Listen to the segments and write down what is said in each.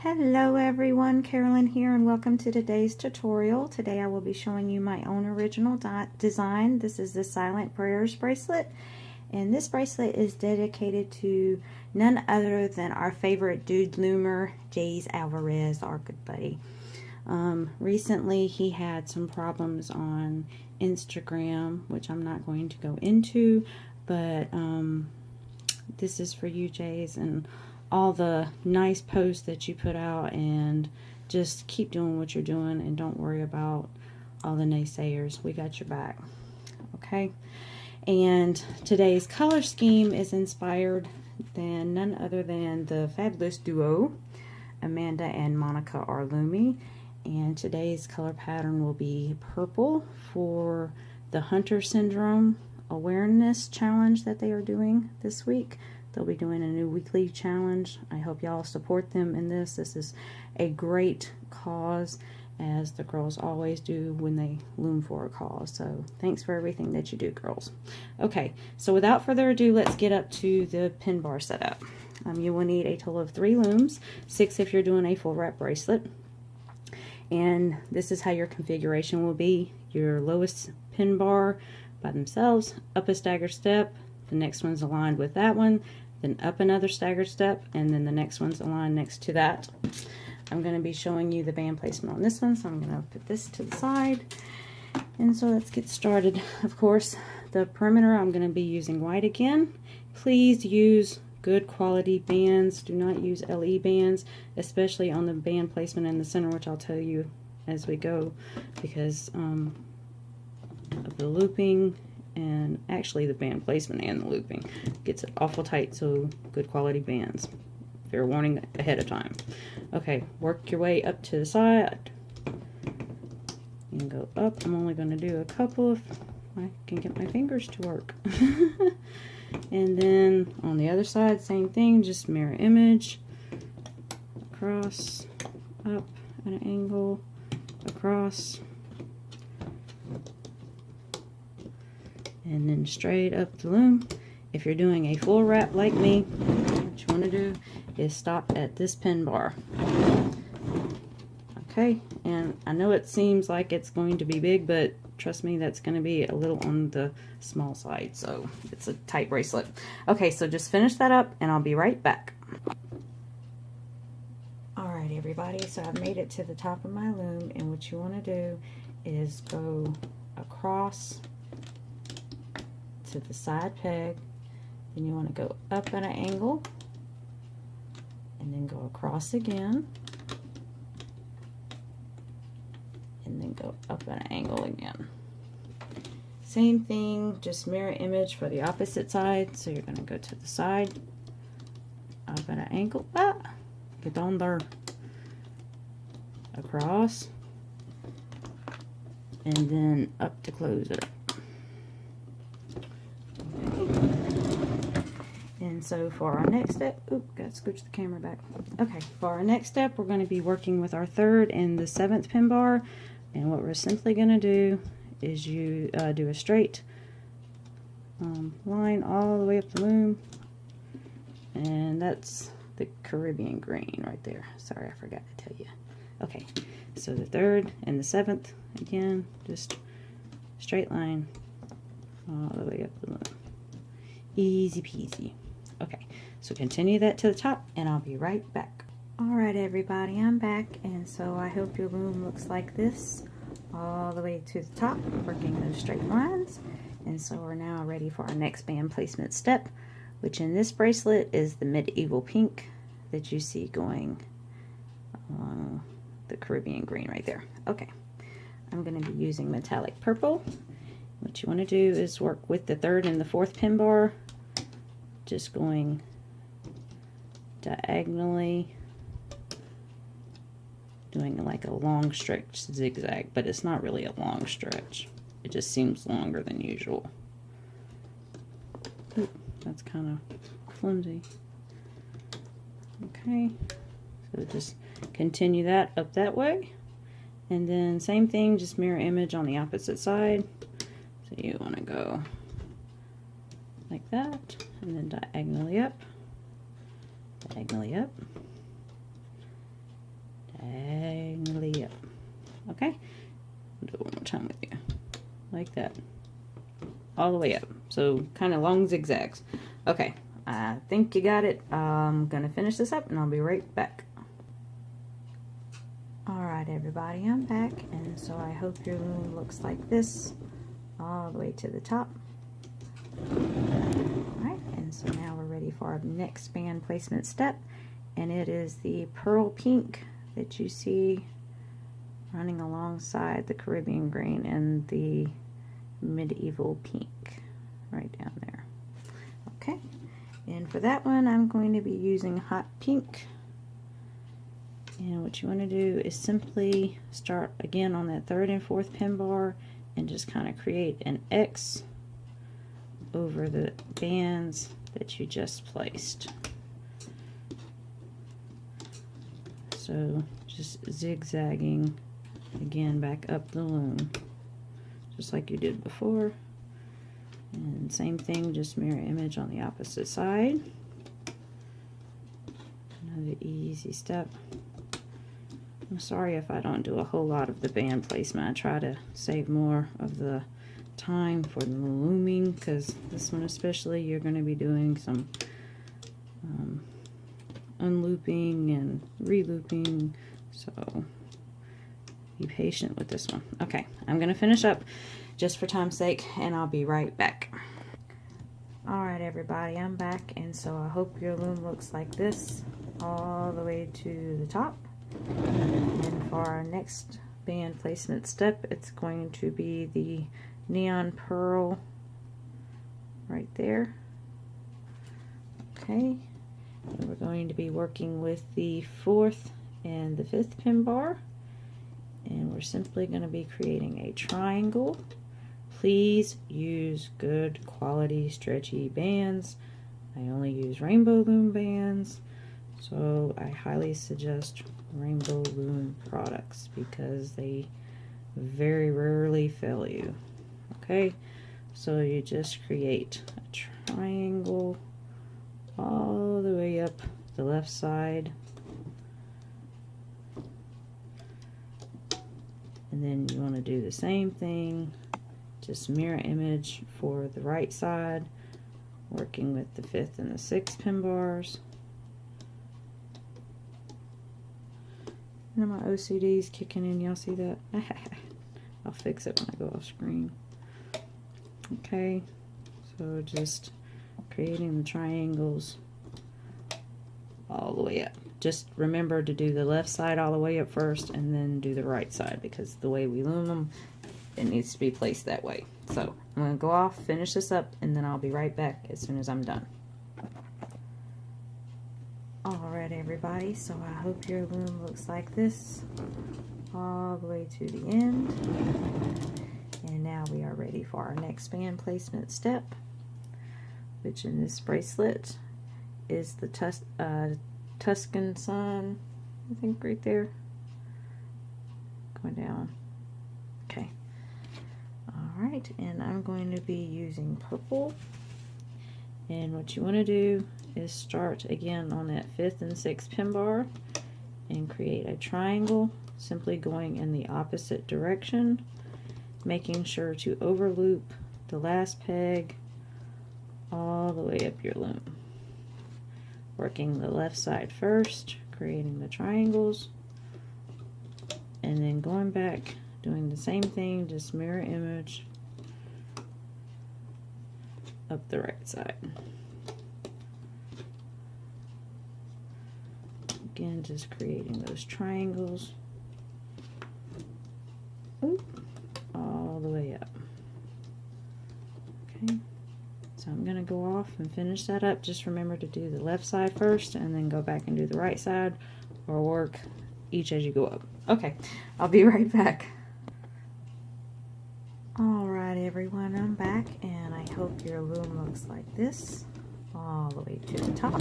Hello everyone, Carolyn here and welcome to today's tutorial. Today I will be showing you my own original design. This is the Silent Prayers bracelet, and this bracelet is dedicated to none other than our favorite dude loomer, Jays Alvarez, our good buddy. Recently he had some problems on Instagram, which I'm not going to go into, but this is for you, Jays, and all the nice posts that you put out, and just keep doing what you're doing and don't worry about all the naysayers. We got your back. Okay, and today's color scheme is inspired than none other than the fabulous duo Amanda and Monica are Loomy, and today's color pattern will be purple for the Hunter Syndrome awareness challenge that they are doing this week. They'll be doing a new weekly challenge. I hope y'all support them in this. This is a great cause, as the girls always do when they loom for a cause. So thanks for everything that you do, girls. Okay, so without further ado, let's get up to the pin bar setup. You will need a total of 3 looms, 6 if you're doing a full wrap bracelet. And this is how your configuration will be. Your lowest pin bar by themselves, up a staggered step, the next one's aligned with that one, then up another staggered step, and then the next one's aligned next to that. I'm going to be showing you the band placement on this one, so I'm going to put this to the side. And so let's get started. Of course, the perimeter, I'm going to be using white again. Please use good quality bands. Do not use LE bands, especially on the band placement in the center, which I'll tell you as we go, because of the looping, and actually the band placement and the looping gets it awful tight, so good quality bands. Fair warning ahead of time. Okay, work your way up to the side and go up. I'm only going to do a couple of, I can get my fingers to work. And then on the other side, same thing, just mirror image, across, up at an angle, across, and then straight up the loom. If you're doing a full wrap like me, what you want to do is stop at this pin bar. Okay, and I know it seems like it's going to be big, but trust me, that's going to be a little on the small side, so it's a tight bracelet. Okay, so just finish that up and I'll be right back. Alright everybody, so I've made it to the top of my loom, and what you want to do is go across to the side peg, then you want to go up at an angle and then go across again and then go up at an angle again. Same thing, just mirror image for the opposite side. So you're going to go to the side, up at an angle, get on there, across, and then up to close it up. And so for our next step, gotta scooch the camera back. Okay, for our next step, we're going to be working with our 3rd and the 7th pin bar. And what we're simply going to do is you do a straight line all the way up the loom. And that's the Caribbean green right there. Sorry, I forgot to tell you. Okay, so the 3rd and the 7th, again, just straight line all the way up the loom. Easy peasy. Okay, so continue that to the top and I'll be right back. Alright everybody, I'm back, and so I hope your loom looks like this all the way to the top, working those straight lines. And so we're now ready for our next band placement step, which in this bracelet is the medieval pink that you see going along the Caribbean green right there. Okay, I'm going to be using metallic purple. What you want to do is work with the 3rd and the 4th pin bar, just going diagonally, doing like a long stretch zigzag, but it's not really a long stretch. It just seems longer than usual. Ooh, that's kind of flimsy. Okay, so just continue that up that way, and then same thing, just mirror image on the opposite side. So you want to go like that, and then diagonally up, diagonally up. Okay, I'll do it one more time with you, like that, all the way up. So kind of long zigzags. Okay, I think you got it. I'm gonna finish this up and I'll be right back. Alright everybody, I'm back, and so I hope your loom looks like this all the way to the top. Alright, and so now we're ready for our next band placement step, and it is the pearl pink that you see running alongside the Caribbean green and the medieval pink right down there. Okay, and for that one I'm going to be using hot pink. And what you want to do is simply start again on that 3rd and 4th pin bar and just kind of create an X over the bands that you just placed. So just zigzagging again back up the loom, just like you did before. And same thing, just mirror image on the opposite side. Another easy step. I'm sorry if I don't do a whole lot of the band placement. I try to save more of the time for the looming, because this one especially you're going to be doing some unlooping and relooping, so be patient with this one. Okay, I'm going to finish up just for time's sake, and I'll be right back. Alright everybody, I'm back, and so I hope your loom looks like this all the way to the top. And for our next band placement step, it's going to be the neon pearl right there. Okay, and we're going to be working with the 4th and the 5th pin bar, and we're simply going to be creating a triangle. Please use good quality stretchy bands. I only use Rainbow Loom bands, so I highly suggest Rainbow Loom products because they very rarely fail you. Okay, so you just create a triangle all the way up the left side, and then you want to do the same thing, just mirror image for the right side, working with the 5th and the 6th pin bars. Now my OCD is kicking in, y'all see that? I'll fix it when I go off screen. Okay, so just creating the triangles all the way up. Just remember to do the left side all the way up first and then do the right side, because the way we loom them, it needs to be placed that way. So I'm going to go off, finish this up, and then I'll be right back as soon as I'm done. Alright everybody, so I hope your loom looks like this all the way to the end. And now we are ready for our next band placement step, which in this bracelet is the Tuscan sun, I think right there, going down. Okay, alright, and I'm going to be using purple. And what you want to do is start again on that 5th and 6th pin bar and create a triangle, simply going in the opposite direction, making sure to overloop the last peg all the way up your loom. Working the left side first, creating the triangles, and then going back, doing the same thing, just mirror image up the right side. Again, just creating those triangles. Oop, all the way up. Okay, so I'm going to go off and finish that up. Just remember to do the left side first and then go back and do the right side, or work each as you go up. Okay, I'll be right back. Alright everyone, I'm back, and I hope your loom looks like this all the way to the top.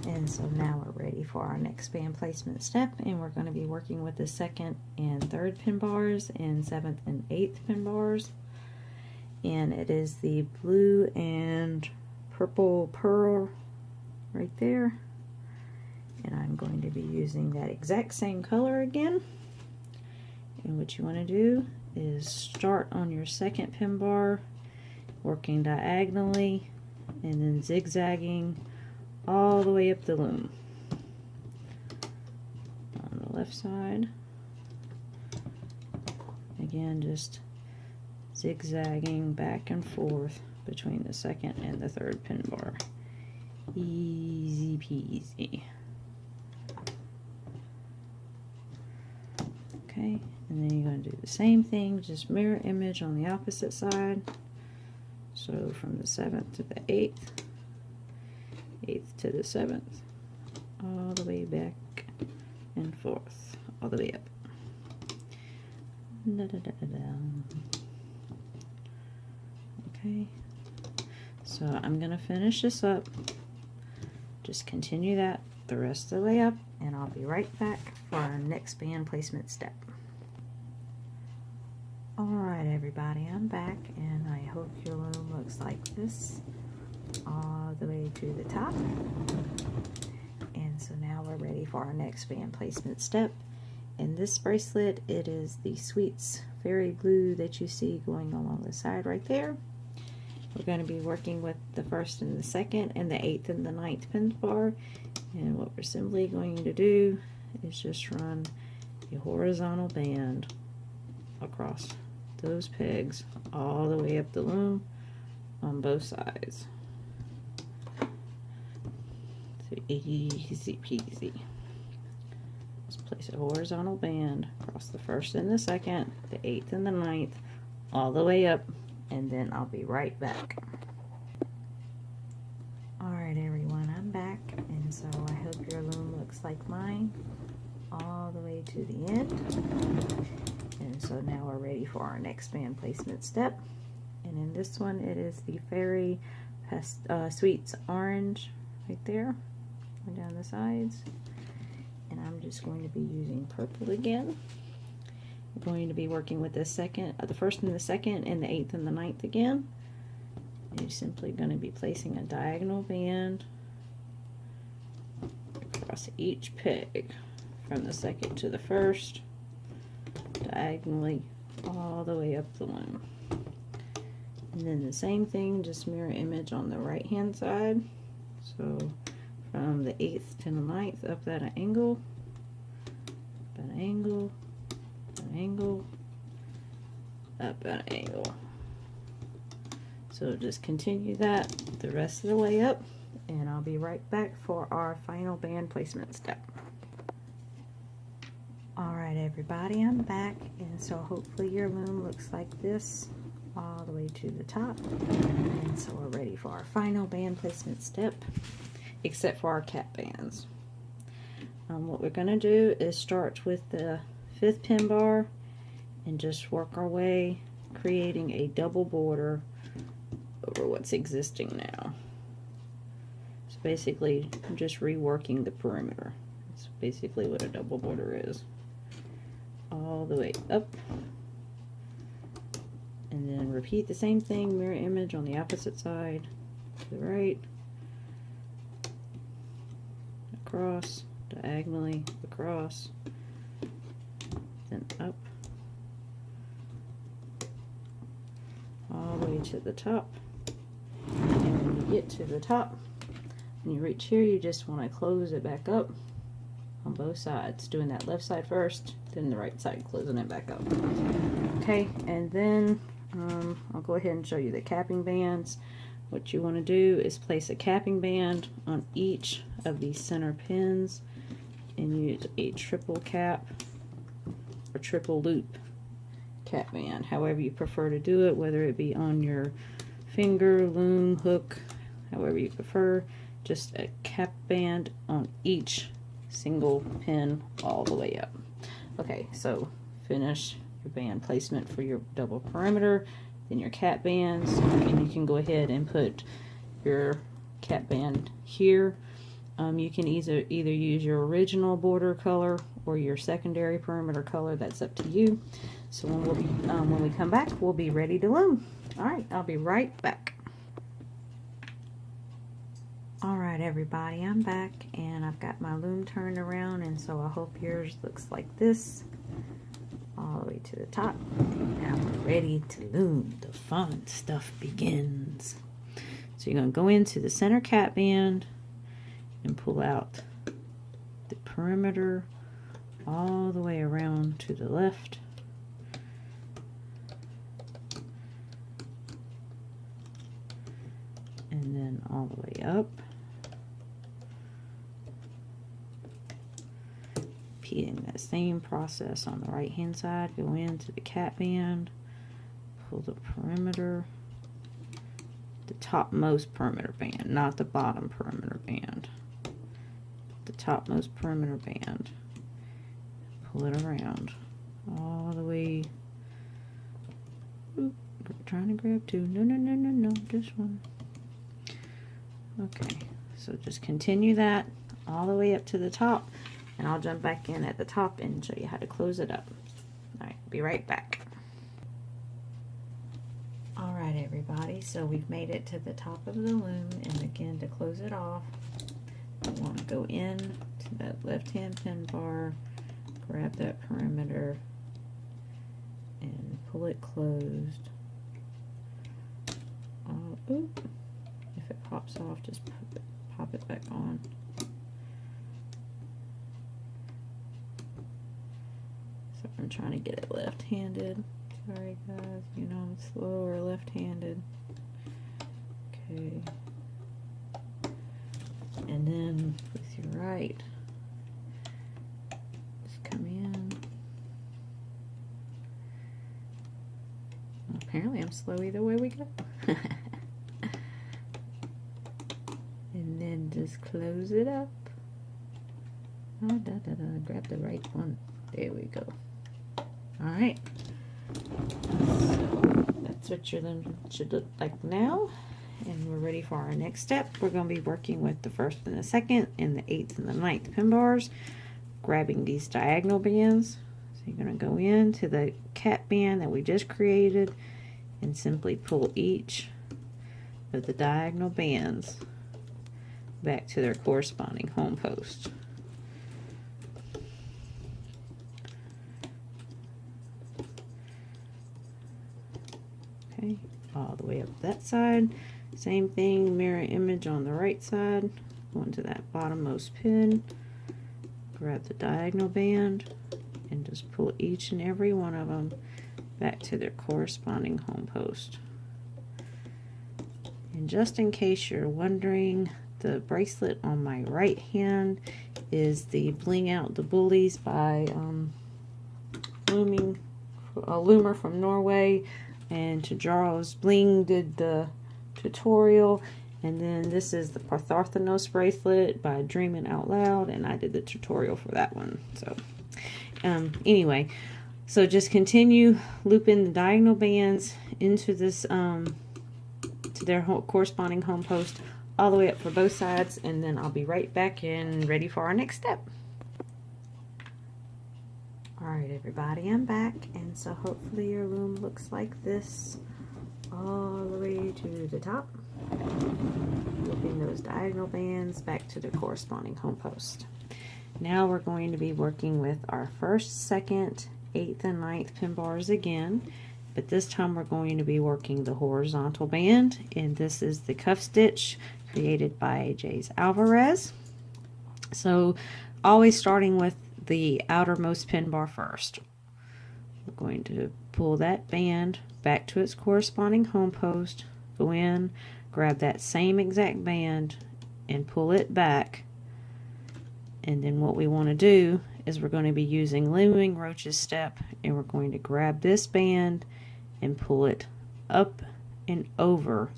And so now we're ready for our next band placement step, and we're going to be working with the 2nd and 3rd pin bars and 7th and 8th pin bars. And it is the blue and purple pearl right there. And I'm going to be using that exact same color again. And what you want to do is start on your second pin bar, working diagonally and then zigzagging all the way up the loom. On the left side, again, just zigzagging back and forth between the second and the third pin bar. Easy peasy. Okay, and then you're going to do the same thing, just mirror image on the opposite side. So from the 7th to the 8th, 8th to the 7th, all the way back and forth, all the way up. Da, da, da, da, da. Okay, so I'm going to finish this up. Just continue that the rest of the way up, and I'll be right back for our next band placement step. Alright everybody, I'm back, and I hope your loom looks like this all the way to the top. And so now we're ready for our next band placement step. In this bracelet, it is the Sweets Fairy Glue that you see going along the side right there. We're going to be working with the 1st and the 2nd and the 8th and the 9th pin bar. And what we're simply going to do is just run a horizontal band across those pegs all the way up the loom on both sides. So easy peasy. Just place a horizontal band across the 1st and the 2nd, the 8th and the 9th, all the way up, and then I'll be right back. Alright everyone, I'm back, and so I hope your loom looks like mine all the way to the end. And so now we're ready for our next band placement step. And in this one, it is the Fairy Sweets Orange right there, and down the sides. And I'm just going to be using purple again. I'm going to be working with the 1st and the 2nd, and the 8th and the 9th again. And you're simply going to be placing a diagonal band across each peg from the 2nd to the 1st, diagonally all the way up the loom. And then the same thing, just mirror image on the right hand side. So from the 8th to the 9th, up at an angle, up at an angle, an angle, up at an angle. So just continue that the rest of the way up, and I'll be right back for our final band placement step. Alright everybody, I'm back, and so hopefully your loom looks like this all the way to the top. And so we're ready for our final band placement step, except for our cap bands. What we're going to do is start with the 5th pin bar and just work our way, creating a double border over what's existing now. So basically just reworking the perimeter. That's basically what a double border is. All the way up, and then repeat the same thing, mirror image on the opposite side, to the right, across, diagonally, across, then up, all the way to the top. And when you get to the top, when you reach here, you just want to close it back up on both sides, doing that left side first, then the right side, closing it back up. Okay, and then I'll go ahead and show you the capping bands. What you want to do is place a capping band on each of these center pins and use a triple cap or triple loop cap band, however you prefer to do it, whether it be on your finger, loom, hook, however you prefer. Just a cap band on each single pin all the way up. Okay, so finish your band placement for your double perimeter, then your cap bands, and you can go ahead and put your cap band here. You can either use your original border color or your secondary perimeter color. That's up to you. So when we come back, we'll be ready to loom. All right, I'll be right back. Alright everybody, I'm back and I've got my loom turned around, and so I hope yours looks like this all the way to the top. Now we're ready to loom. The fun stuff begins. So you're going to go into the center cap band and pull out the perimeter all the way around to the left. And then all the way up. Repeating that same process on the right hand side. Go into the cap band, pull the perimeter, the topmost perimeter band, not the bottom perimeter band, the topmost perimeter band. Pull it around all the way. Oop, trying to grab two. No, just one. Okay, so just continue that all the way up to the top, and I'll jump back in at the top and show you how to close it up. Alright, be right back. Alright everybody, so we've made it to the top of the loom, and again, to close it off, you want to go in to that left hand pin bar, grab that perimeter, and pull it closed. Oop. If it pops off, just pop it back on. So I'm trying to get it left-handed. Sorry guys, you know I'm slower left-handed. Okay. And then with your right, just come in. Apparently I'm slow either way we go. And then just close it up. Grab the right one. There we go. Alright. So that's what your loom should look like now. And we're ready for our next step. We're going to be working with the first and the second and the 8th and the 9th pin bars, grabbing these diagonal bands. So you're going to go into the cap band that we just created and simply pull each of the diagonal bands back to their corresponding home post. Okay, all the way up that side. Same thing, mirror image on the right side. Go into that bottommost pin, grab the diagonal band, and just pull each and every one of them back to their corresponding home post. And just in case you're wondering, the bracelet on my right hand is the Bling Out the Bullies by a loomer from Norway, and Charles Bling did the tutorial. And then this is the Parthenos bracelet by Dreaming Out Loud, and I did the tutorial for that one. So anyway, so just continue looping the diagonal bands into this to their corresponding home post all the way up for both sides, and then I'll be right back in ready for our next step. Alright everybody, I'm back, and so hopefully your loom looks like this all the way to the top, looping those diagonal bands back to their corresponding home post. Now we're going to be working with our 1st, 2nd, 8th, and 9th pin bars again, but this time we're going to be working the horizontal band, and this is the cuff stitch created by Jace Alvarez. So always starting with the outermost pin bar first. We're going to pull that band back to its corresponding home post, go in, grab that same exact band and pull it back, and then what we want to do is we're going to be using looming roaches step, and we're going to grab this band and pull it up and over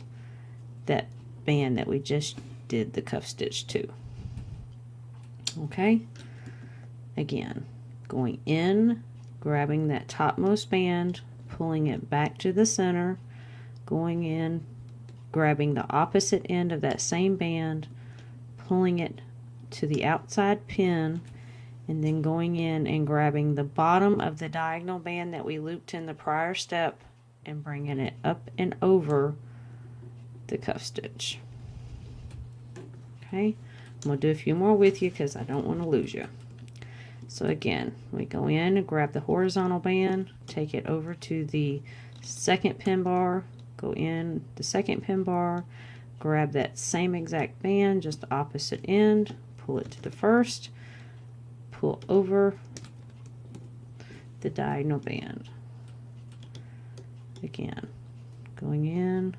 that band that we just did the cuff stitch to. Okay, again, going in, grabbing that topmost band, pulling it back to the center, going in, grabbing the opposite end of that same band, pulling it to the outside pin, and then going in and grabbing the bottom of the diagonal band that we looped in the prior step and bringing it up and over the cuff stitch. Okay, I'm going to do a few more with you because I don't want to lose you. So again, we go in and grab the horizontal band, take it over to the second pin bar, go in the second pin bar, grab that same exact band, just the opposite end, pull it to the first, pull over the diagonal band. Again, going in,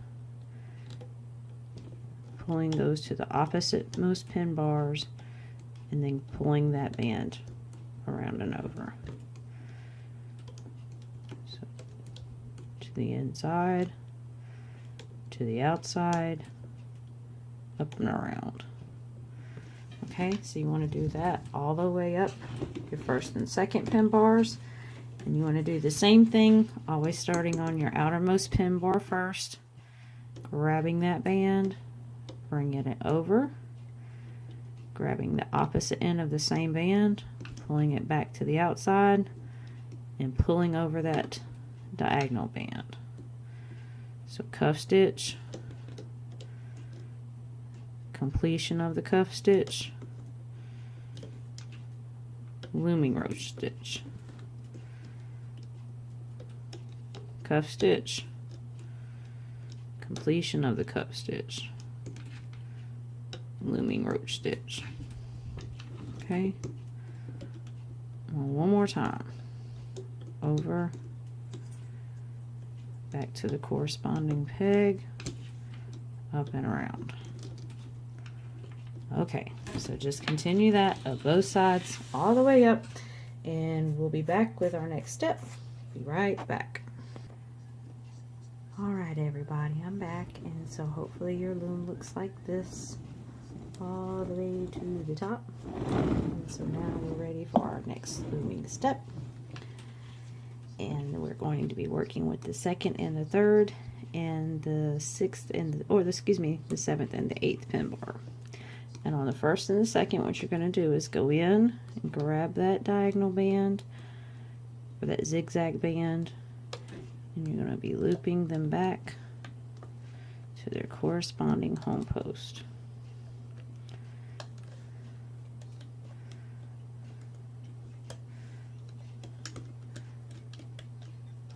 pulling those to the opposite most pin bars, and then pulling that band around and over. So to the inside, to the outside, up and around. Okay, so you want to do that all the way up your first and second pin bars, and you want to do the same thing, always starting on your outermost pin bar first, grabbing that band, bringing it over, grabbing the opposite end of the same band, pulling it back to the outside, and pulling over that diagonal band. So cuff stitch, completion of the cuff stitch, looming roach stitch, cuff stitch, completion of the cuff stitch, looming roach stitch. Okay, one more time, over, back to the corresponding peg, up and around. Okay, so just continue that of both sides all the way up, and we'll be back with our next step. Be right back. Alright everybody, I'm back, and so hopefully your loom looks like this all the way to the top. And so now we're ready for our next looming step, and we're going to be working with the second and the third and the sixth and the seventh and the eighth pin bar. And on the first and the second, what you're going to do is go in and grab that diagonal band or that zigzag band, and you're going to be looping them back to their corresponding home post.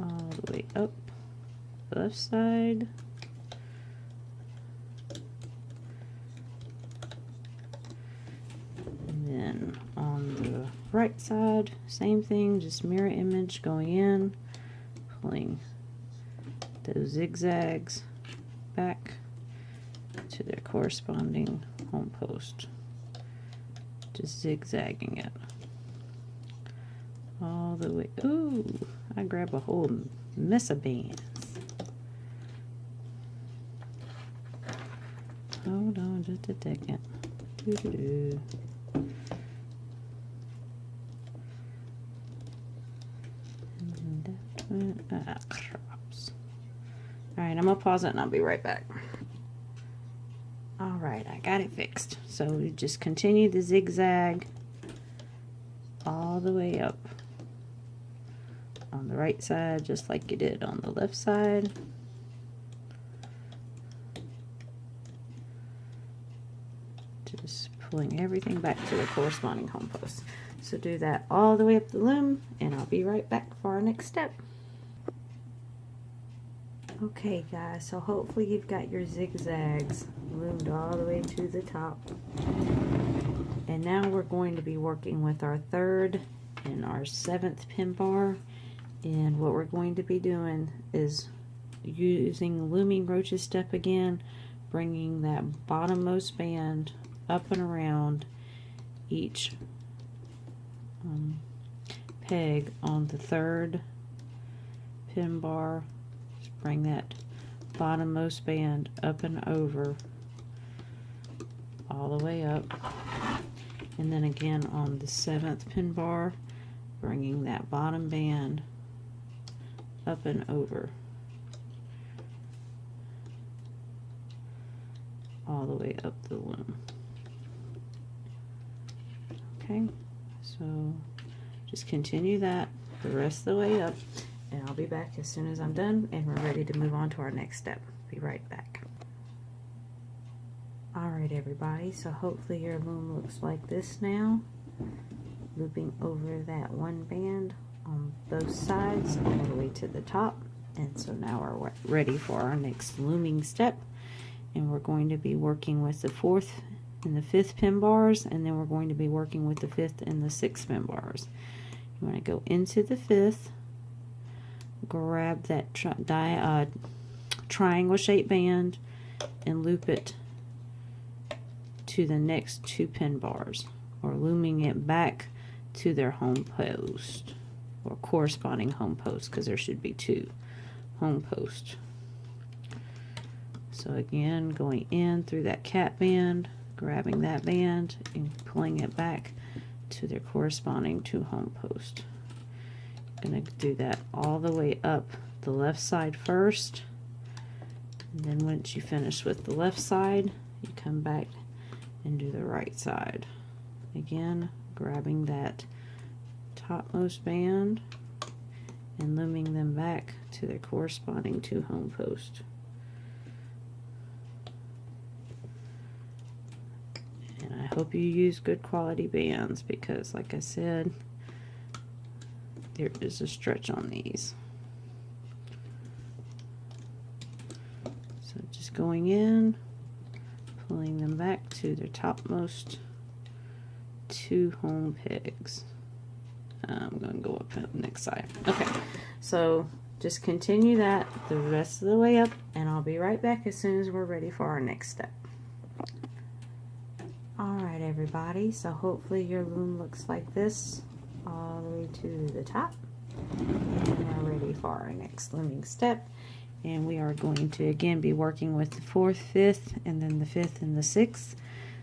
All the way up the left side. And then on the right side, same thing, just mirror image, going in, pulling those zigzags back to their corresponding home post. Just zigzagging it all the way. Ooh, I grab a whole mess of bands. Hold on just a second. Doo-doo-doo. Crops. Alright, I'm gonna pause it and I'll be right back. Alright, I got it fixed. So we just continue the zigzag all the way up on the right side, just like you did on the left side. Just pulling everything back to the corresponding home post. So do that all the way up the loom, and I'll be right back for our next step. Okay guys, so hopefully you've got your zigzags loomed all the way to the top. And now we're going to be working with our third and our seventh pin bar. And what we're going to be doing is using looming roaches step again, bringing that bottommost band up and around each peg on the third pin bar. Just bring that bottommost band up and over all the way up, and then again on the seventh pin bar, bringing that bottom band up and over all the way up the loom. Okay, so just continue that the rest of the way up, and I'll be back as soon as I'm done and we're ready to move on to our next step. Be right back. Alright everybody, so hopefully your loom looks like this now. Looping over that one band on both sides all the way to the top. And so now we're ready for our next looming step. And we're going to be working with the 4th and the 5th pin bars, and then we're going to be working with the 5th and the 6th pin bars. You want to go into the 5th, grab that triangle shaped band and loop it to the next 2 pin bars, or looming it back to their home post or corresponding home post, because there should be 2 home posts. So again, going in through that cap band, grabbing that band and pulling it back to their corresponding 2 home post. Going to do that all the way up the left side first, and then once you finish with the left side, you come back and do the right side. Again, grabbing that topmost band and looming them back to their corresponding 2 home posts. And I hope you use good quality bands, because like I said, there is a stretch on these. So just going in, pulling them back to their topmost 2 home pegs. I'm going to go up the next side. Okay, so just continue that the rest of the way up, and I'll be right back as soon as we're ready for our next step. Alright everybody, so hopefully your loom looks like this all the way to the top. And we're ready for our next looming step. And we are going to again be working with the 4th, 5th, and then the 5th and the 6th.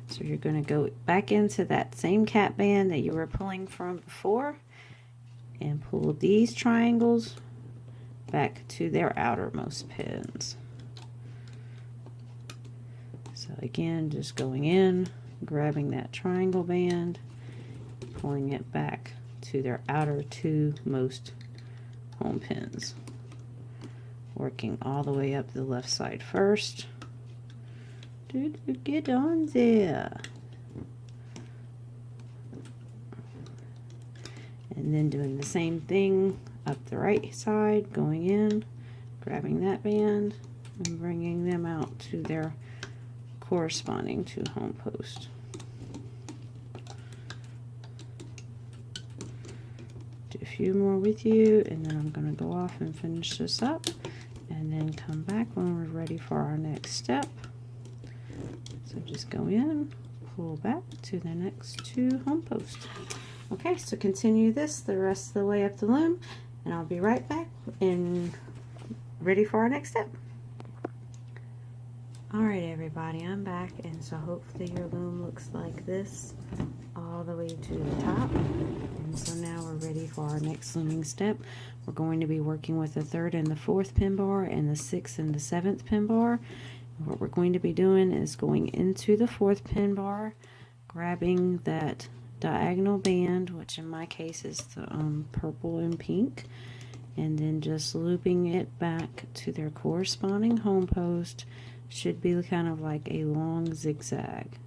So you're going to go back into that same cap band that you were pulling from before and pull these triangles back to their outermost pins. So again, just going in, grabbing that triangle band, pulling it back to their outer 2 most home pins. Working all the way up the left side first. Get on there. And then doing the same thing up the right side, going in, grabbing that band, and bringing them out to their corresponding 2 home posts. Do a few more with you, and then I'm going to go off and finish this up, and then come back when we're ready for our next step. So just go in, pull back to the next 2 home posts. Okay, so continue this the rest of the way up the loom, and I'll be right back and ready for our next step. Alright everybody, I'm back, and so hopefully your loom looks like this all the way to the top. And so now we're ready for our next looming step. We're going to be working with the 3rd and the 4th pin bar and the 6th and the 7th pin bar. What we're going to be doing is going into the 4th pin bar, grabbing that diagonal band, which in my case is the purple and pink, and then just looping it back to their corresponding home post. Should be kind of like a long zigzag.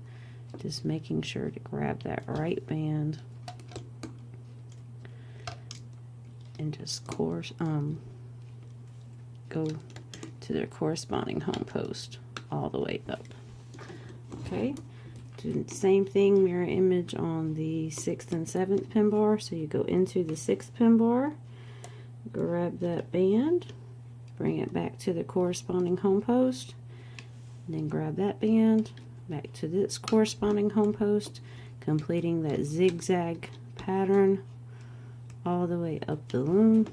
Just making sure to grab that right band and just go to their corresponding home post all the way up. Okay, do the same thing, mirror image on the 6th and 7th pin bar. So you go into the 6th pin bar, grab that band, bring it back to the corresponding home post, and then grab that band back to this corresponding home post, completing that zigzag pattern all the way up the loom.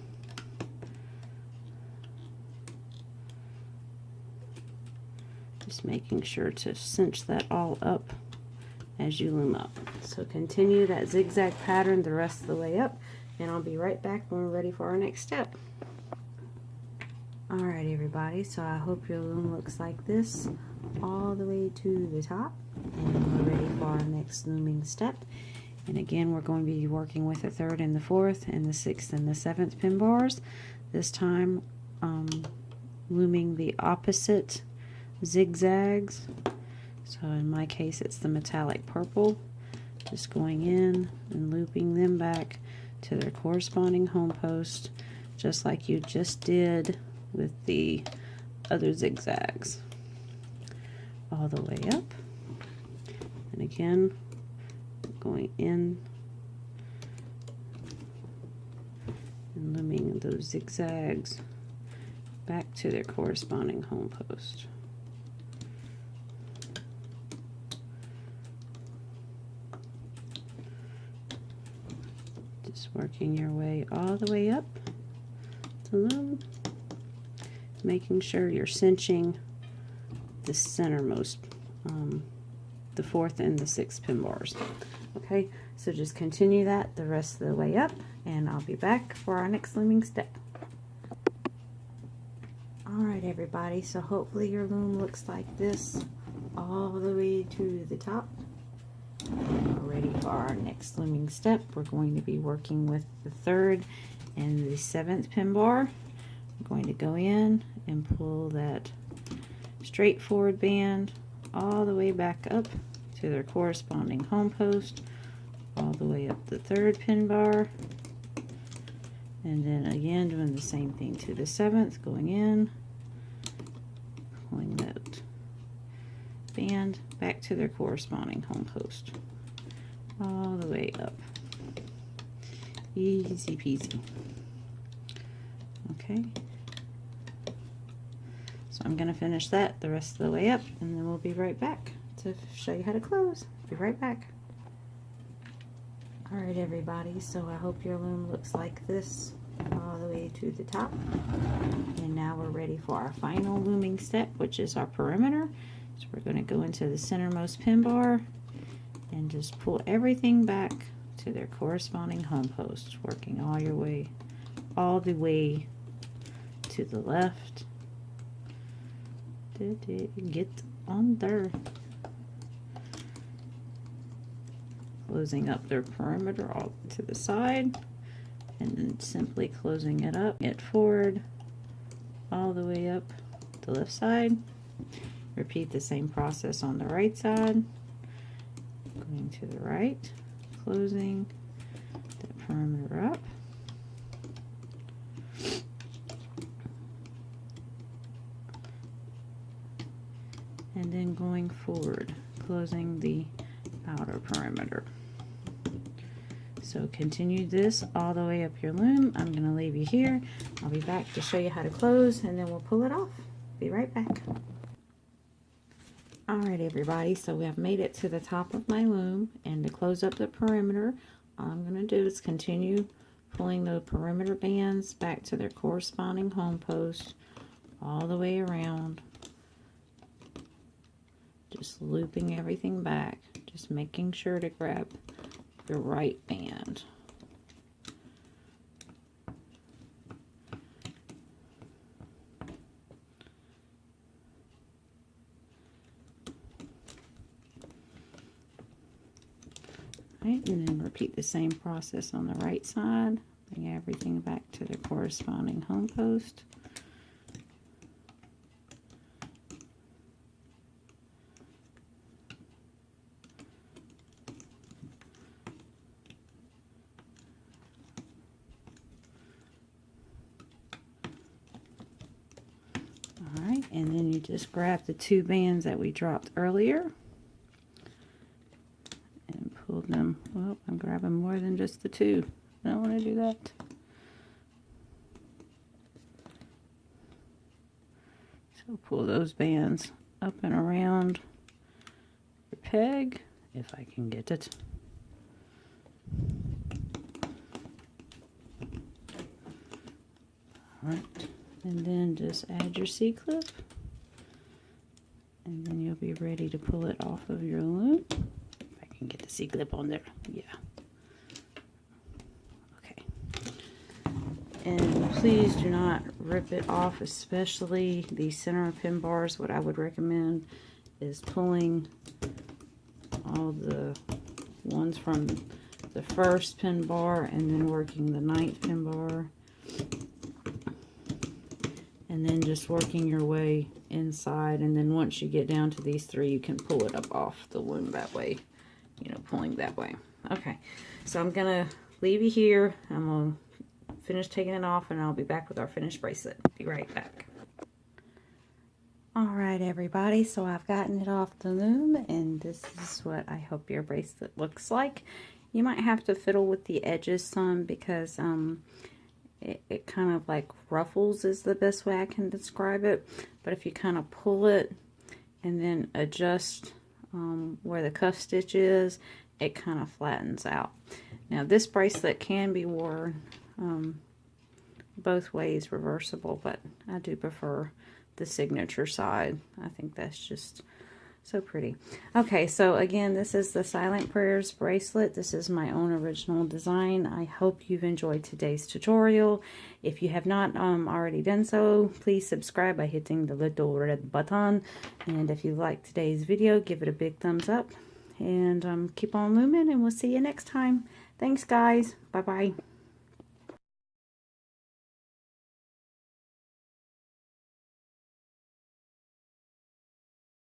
Just making sure to cinch that all up as you loom up. So continue that zigzag pattern the rest of the way up, and I'll be right back when we're ready for our next step. Alright everybody, so I hope your loom looks like this all the way to the top, and we're ready for our next looming step. And again, we're going to be working with the 3rd and the 4th and the 6th and the 7th pin bars. This time looming the opposite zigzags. So in my case, it's the metallic purple. Just going in and looping them back to their corresponding home post, just like you just did with the other zigzags. All the way up. And again, going in and looming those zigzags back to their corresponding home post. Just working your way all the way up to loom, making sure you're cinching the centermost, the 4th and the 6th pin bars. Okay, so just continue that the rest of the way up, and I'll be back for our next looming step. Alright everybody, so hopefully your loom looks like this all the way to the top. We're ready for our next looming step. We're going to be working with the 3rd and the 7th pin bar. I'm going to go in and pull that straight forward band all the way back up to their corresponding home post, all the way up the 3rd pin bar, and then again doing the same thing to the 7th, going in, pulling that band back to their corresponding home post, all the way up. Easy peasy. Okay, so I'm going to finish that the rest of the way up, and then we'll be right back to show you how to close. Be right back. Alright everybody, so I hope your loom looks like this all the way to the top. And now we're ready for our final looming step, which is our perimeter. So we're going to go into the centermost pin bar and just pull everything back to their corresponding home post, working all the way to the left. Get on there. Closing up their perimeter all to the side, and then simply closing it up, it forward all the way up the left side. Repeat the same process on the right side, going to the right, closing the perimeter up, and then going forward, closing the outer perimeter. So continue this all the way up your loom. I'm going to leave you here. I'll be back to show you how to close, and then we'll pull it off. Be right back. Alright everybody, so we have made it to the top of my loom, and to close up the perimeter, all I'm going to do is continue pulling the perimeter bands back to their corresponding home post all the way around, just looping everything back, just making sure to grab the right band. Right, and then repeat the same process on the right side. Bring everything back to the corresponding home post. Alright, and then you just grab the 2 bands that we dropped earlier and pull them. Well, I'm grabbing more than just the 2. I don't want to do that. So pull those bands up and around your peg, if I can get it. Alright, and then just add your C-clip, and then you'll be ready to pull it off of your loom. If I can get the C-clip on there, yeah. Okay. And please do not rip it off, especially the center pin bars. What I would recommend is pulling all the ones from the 1st pin bar and then working the 9th pin bar, and then just working your way inside, and then once you get down to these 3, you can pull it up off the loom that way, you know, pulling that way. Okay, so I'm gonna leave you here. I'm gonna finish taking it off, and I'll be back with our finished bracelet. Be right back. Alright everybody, so I've gotten it off the loom, and this is what I hope your bracelet looks like. You might have to fiddle with the edges some, because it kind of like ruffles is the best way I can describe it. But if you kind of pull it and then adjust where the cuff stitch is, it kind of flattens out. Now this bracelet can be worn both ways, reversible, but I do prefer the signature side. I think that's just so pretty. Okay, so again, this is the Silent Prayers bracelet. This is my own original design. I hope you've enjoyed today's tutorial. If you have not already done so, please subscribe by hitting the little red button. And if you like today's video, give it a big thumbs up. And keep on looming, and we'll see you next time. Thanks, guys. Bye-bye.